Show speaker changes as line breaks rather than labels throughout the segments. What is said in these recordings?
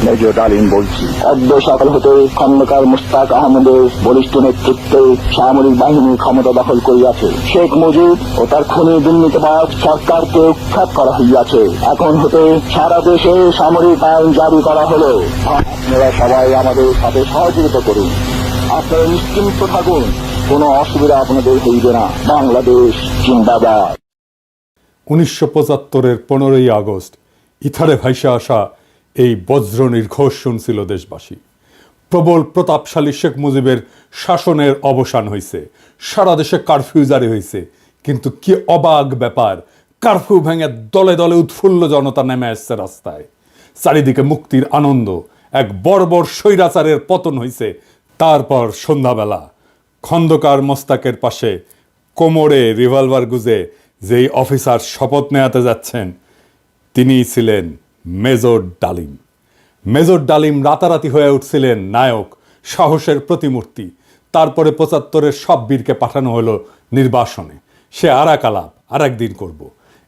Major ডালিম বলছি, অদ্য সকাল হতে খন্দকার মুশতাক আহমদের বলিষ্ঠ নেতৃত্বে সামরিক বাহিনী ক্ষমতা দখল করিয়াছে। শেখ মুজিব ও তার খুনি দুর্নীতিবাজ সরকারকে উৎখাত করা হইয়াছে। এখন হতে সারা দেশে সামরিক আইন জারি করা হলো। আপনারা সবাই আমাদের সাথে সহযোগিতা করুন। আপনারা নিশ্চিন্ত থাকুন, কোনো অসুবিধা আপনাদের হইবে না। বাংলাদেশ জিন্দাবাদ।
1975-এর 15ই আগস্ট ইথারে ভাইসা আসা এই বজ্র নির্ঘোষ শুনছিল দেশবাসী। প্রবল প্রতাপশালী শেখ মুজিবের শাসনের অবসান হয়েছে, সারা দেশে কারফিউ জারি হয়েছে। কিন্তু কি অবাক ব্যাপার, কারফিউ ভেঙে দলে দলে উৎফুল্ল জনতা নেমে আসছে রাস্তায়। চারিদিকে মুক্তির আনন্দ, এক বর্বর স্বৈরাচারের পতন হয়েছে। তারপর সন্ধ্যাবেলা খন্দকার মোস্তাকের পাশে কোমরে রিভলভার গুজে যেই অফিসার শপথ নেওয়াতে যাচ্ছেন তিনিই ছিলেন মেজর ডালিম। মেজর ডালিম রাতারাতি হয়ে উঠছিলেন নায়ক, সাহসের প্রতিমূর্তি। তারপরে 75-এর সব বীরকে পাঠানো হলো নির্বাসনে। সে আর এক আলাপ আর একদিন করব।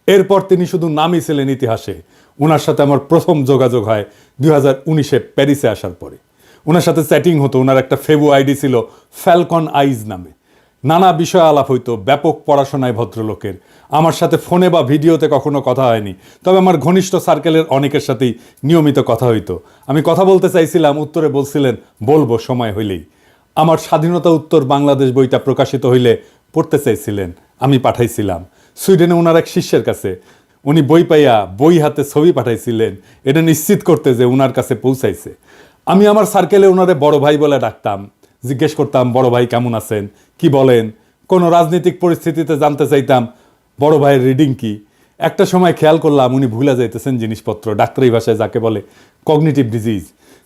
এরপর তিনি শুধু নামই ছিলেন ইতিহাসে। ওনার সাথে আমার প্রথম যোগাযোগ হয় 2019-এ প্যারিসে আসার পরে। ওনার সাথে চ্যাটিং হতো। ওনার একটা ফেবু আইডি ছিল ফ্যালকন আইজ নামে। নানা বিষয় আলাপ হইতো, ব্যাপক পড়াশোনায় ভদ্রলোকের। আমার সাথে ফোনে বা ভিডিওতে কখনো কথা হয়নি, তবে আমার ঘনিষ্ঠ সার্কেলের অনেকের সাথেই নিয়মিত কথা হইতো। আমি কথা বলতে চাইছিলাম, উত্তরে বলছিলেন বলবো সময় হইলেই। আমার স্বাধীনতা উত্তর বাংলাদেশ বইটা প্রকাশিত হইলে পড়তে চাইছিলেন, আমি পাঠাইছিলাম সুইডেনে ওনার এক শিষ্যের কাছে। উনি বই পাইয়া বই হাতে ছবি পাঠাইছিলেন, এটা নিশ্চিত করতে যে ওনার কাছে পৌঁছাইছে। আমি আমার সার্কেলে ওনারে বড় ভাই বলে ডাকতাম। জিজ্ঞেস করতাম, বড় ভাই কেমন আছেন, কি বলেন। কোনো রাজনৈতিক পরিস্থিতিতে জানতে চাইতাম বড় ভাইয়ের রিডিং কি। একটা সময় খেয়াল করলাম উনি ভুলে যাইতেছেন জিনিসপত্র, ডাক্তারি ভাষায় যাকে বলে কগনিটিভ ডিজিজ।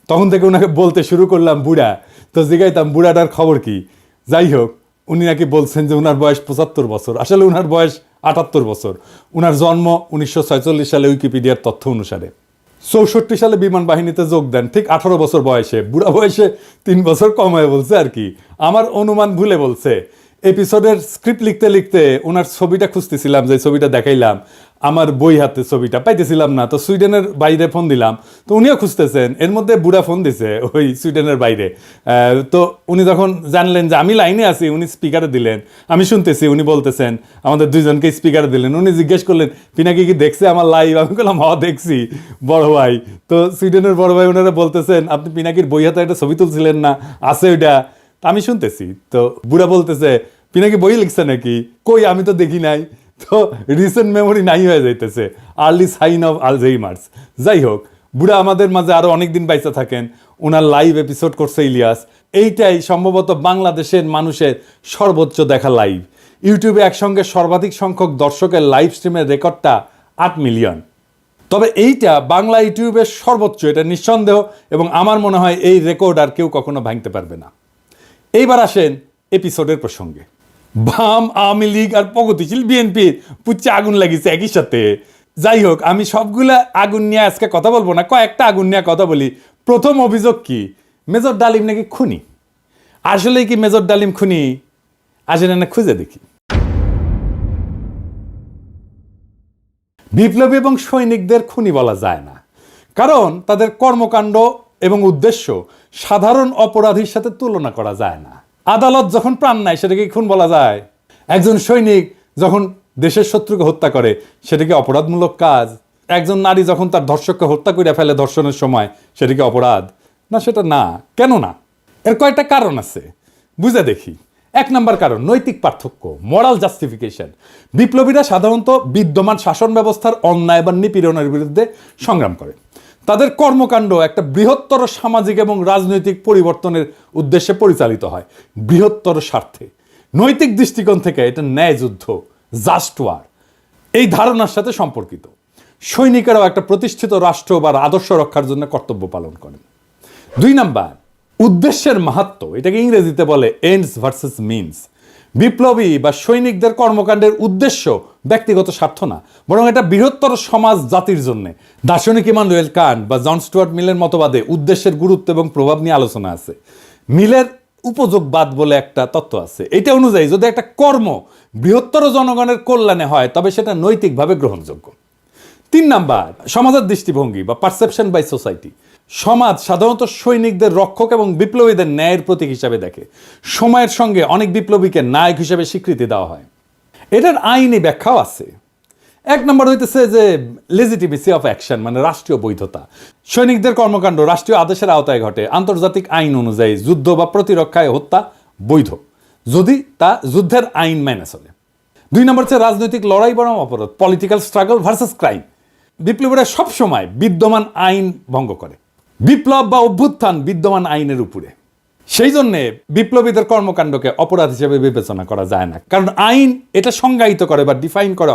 তখন থেকে ওনাকে বলতে শুরু করলাম বুড়া। তো জিগাইতাম বুড়াটার খবর কি। যাই হোক, উনি নাকি বলছেন যে ওনার বয়স 75 বছর, আসলে ওনার বয়স 78 বছর। ওনার জন্ম 1946 সালে উইকিপিডিয়ার তথ্য অনুসারে। 64 সালে বিমান বাহিনীতে যোগ দেন ঠিক 18 বছর বয়সে। বুড়া বয়সে 3 বছর কম হয়ে বলছে আর কি, আমার অনুমান ভুলে বলছে। এপিসোডের স্ক্রিপ্ট লিখতে লিখতে ওনার ছবিটা খুঁজতেছিলাম, যে ছবিটা দেখাইলাম আমার বই হাতে, ছবিটা পাইতেছিলাম না। তো সুইডেনের বাইরে ফোন দিলাম, তো উনিও খুঁজতেছেন। এর মধ্যে বুড়া ফোন দিছে ওই সুইডেনের বাইরে। তো উনি যখন জানলেন যে আমি লাইনে আছি, উনি স্পিকারে দিলেন, আমি শুনতেছি। উনি বলতেছেন, আমাদের দুইজনকে স্পিকারে দিলেন। উনি জিজ্ঞেস করলেন পিনাকি কি দেখছে আমার লাইভ। আমি বললাম হ দেখছি বড় ভাই। তো সুইডেনের বড় ভাই ওনারা বলতেছেন, আপনি পিনাকির বই হাতে একটা ছবি তুলছিলেন না, আছে ওইটা। আমি শুনতেছি। তো বুড়া বলতেছে, পিনাকি বই লিখছে নাকি? কই, আমি তো দেখি নাই। তো রিসেন্ট মেমোরি নাই হয়ে যাইতেছে, আর্লি সাইন অফ আলঝেইমার্স। যাই হোক, বুড়া আমাদের মাঝে আরো অনেকদিন বাইচা থাকেন। ওনার লাইভ এপিসোড করছে ইলিয়াস। এইটাই সম্ভবত বাংলাদেশের মানুষের সর্বোচ্চ দেখা লাইভ। ইউটিউবে একসঙ্গে সর্বাধিক সংখ্যক দর্শকের লাইভ স্ট্রিমের রেকর্ডটা 8 মিলিয়ন। তবে এইটা বাংলা ইউটিউবের সর্বোচ্চ, এটা নিঃসন্দেহ। এবং আমার মনে হয় এই রেকর্ড আর কেউ কখনো ভাঙতে পারবে না। এইবার আসেন এপিসোডের প্রসঙ্গে। বাম, আওয়ামী লীগ আর প্রগতিশীল বিএনপির পুচ্ছে আগুন লাগিয়েছে একই সাথে। যাই হোক, আমি সবগুলা আগুন নিয়ে আজকে কথা বলবো না, কয়েকটা আগুন নিয়ে কথা বলি। প্রথম অভিযোগ কি, মেজর ডালিম নাকি খুনি। আসলে কি মেজর ডালিম খুনি? আসলে না খুঁজে দেখি। বিপ্লবী এবং সৈনিকদের খুনি বলা যায় না, কারণ তাদের কর্মকাণ্ড এবং উদ্দেশ্য সাধারণ অপরাধীর সাথে তুলনা করা যায় না। আদালত যখন প্রাণ নেয় সেটাকে খুন বলা যায়? একজন সৈনিক যখন দেশের শত্রুকে হত্যা করে সেটা কি অপরাধমূলক কাজ? একজন নারী যখন তার ধর্ষককে হত্যা করে ফেলে ধর্ষণের সময়, সেটা কি অপরাধ? না, সেটা না। কেন না? এর কয়েকটা কারণ আছে, বুঝে দেখি। 1 নম্বর কারণ, নৈতিক পার্থক্য, মোরাল জাস্টিফিকেশন। বিপ্লবীরা সাধারণত বিদ্যমান শাসন ব্যবস্থার অন্যায় বা নিপীড়নের বিরুদ্ধে সংগ্রাম করে। তাদের কর্মকাণ্ড একটা বৃহত্তর সামাজিক এবং রাজনৈতিক পরিবর্তনের উদ্দেশ্যে পরিচালিত হয়, বৃহত্তর স্বার্থে। নৈতিক দৃষ্টিকোণ থেকে এটা ন্যায় যুদ্ধ, জাস্ট ওয়ার, এই ধারণার সাথে সম্পর্কিত। সৈনিকেরাও একটা প্রতিষ্ঠিত রাষ্ট্র বা আদর্শ রক্ষার জন্য কর্তব্য পালন করেন। 2 নাম্বার, উদ্দেশ্যের মাহাত্ম্য। এটাকে ইংরেজিতে বলে এন্ডস ভার্সেস মিনস। বিপ্লবী বা সৈনিকদের কর্মকাণ্ডের উদ্দেশ্য ব্যক্তিগত স্বার্থ না, বরং এটা বৃহত্তর সমাজ জাতির জন্য। দার্শনিক ইমানুয়েল কান্ট বা জন স্টুয়ার্ট মিলের মতবাদে উদ্দেশ্যের গুরুত্ব এবং প্রভাব নিয়ে আলোচনা আছে। মিলের উপযোগবাদ বলে একটা তত্ত্ব আছে। এটা অনুযায়ী যদি একটা কর্ম বৃহত্তর জনগণের কল্যাণে হয় তবে সেটা নৈতিকভাবে গ্রহণযোগ্য। 3 নাম্বার, সমাজের দৃষ্টিভঙ্গি বা পারসেপশন বাই সোসাইটি। সমাজ সাধারণত সৈনিকদের রক্ষক এবং বিপ্লবীদের ন্যায়ের প্রতীক হিসাবে দেখে। সময়ের সঙ্গে অনেক বিপ্লবীকে নায়ক হিসেবে স্বীকৃতি দেওয়া হয়। এটার আইনি ব্যাখ্যাও আছে। 1 নম্বর হইতেছে যে লেজিটিমেসি অফ অ্যাকশন, মানে রাষ্ট্রীয় বৈধতা। সৈনিকদের কর্মকাণ্ড রাষ্ট্রীয় আদেশের আওতায় ঘটে। আন্তর্জাতিক আইন অনুযায়ী যুদ্ধ বা প্রতিরক্ষায় হত্যা বৈধ, যদি তা যুদ্ধের আইন মেনে চলে। 2 নম্বর হচ্ছে রাজনৈতিক লড়াই বনাম অপরাধ, পলিটিক্যাল স্ট্রাগল ভার্সেস ক্রাইম। বিপ্লবীরা সবসময় বিদ্যমান আইন ভঙ্গ করে। বিপ্লব বা অভ্যুত্থান বিদ্যমান আইনের উপরে। সেই জন্যে বিপ্লবীদের কর্মকাণ্ডকে অপরাধ হিসেবে বিবেচনা করা যায় না, কারণ আইন এটা সংজ্ঞায়িত করে বা ডিফাইন করে